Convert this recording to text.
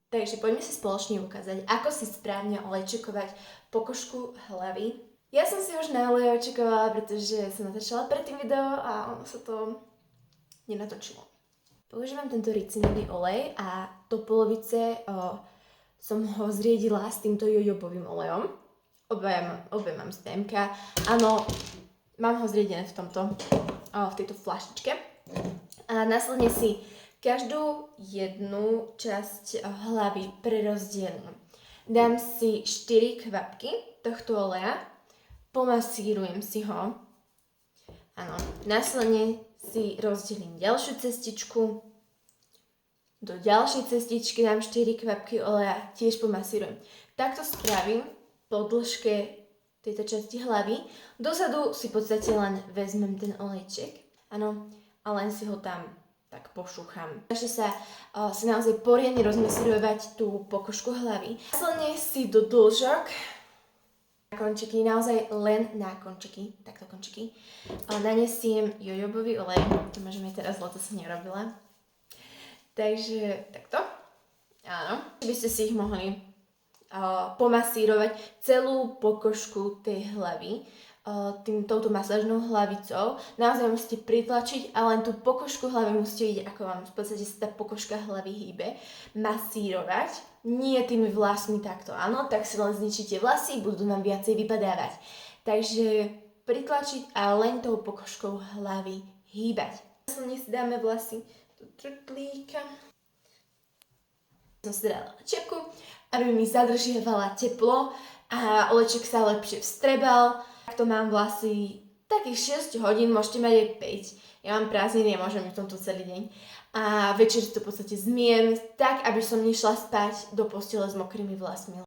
Takže poďme si spoločne ukázať, ako si správne olejčikovať pokožku hlavy. Ja som si už na olejčikovala, pretože som natáčala predtým video a ono sa to nenatočilo. Používam tento ricinový olej a do polovice som ho zriedila s týmto jojobovým olejom. Obe mám z PMK. Áno, mám ho zriedené v tejto fľašičke. A následne si každú jednu časť hlavy prerozdelím. Dám si 4 kvapky tohto oleja, pomasírujem si ho. Áno, následne si rozdelím ďalšiu cestičku. Do ďalšej cestičky dám 4 kvapky oleja, tiež pomasírujem. Takto spravím po dĺžke tejto časti hlavy. Dozadu si v podstate len vezmem ten olejček. Áno, a len si ho tam tak pošúcham. Snažte sa si naozaj poriadne rozmasírovať tú pokožku hlavy. Následne si do dĺžok na končeky, naozaj len na končeky, takto končeky, nanesiem jojobový olej. To môžem aj teraz, lebo to som nerobila. Takže takto. Áno. By ste si ich mohli pomasírovať celú pokožku tej hlavy touto masážnou hlavicou. Naozaj musíte pritlačiť a len tú pokožku hlavy musíte vidieť, ako vám v podstate sa tá pokožka hlavy hýbe. Masírovať, nie tými vlasmi takto, áno, tak si len zničíte vlasy, budú nám viacej vypadávať. Takže pritlačiť a len tou pokožkou hlavy hýbať. Následne si dáme vlasy do trtlíka. Som si dala čepku, aby mi zadržiavala teplo a olejček sa lepšie vstrebal. Takto mám vlasy takých 6 hodín, môžete mať aj 5. Ja mám prázdniny a môžem v tomto celý deň. A večer to v podstate zmiem tak, aby som nešla spať do postele s mokrými vlasmi.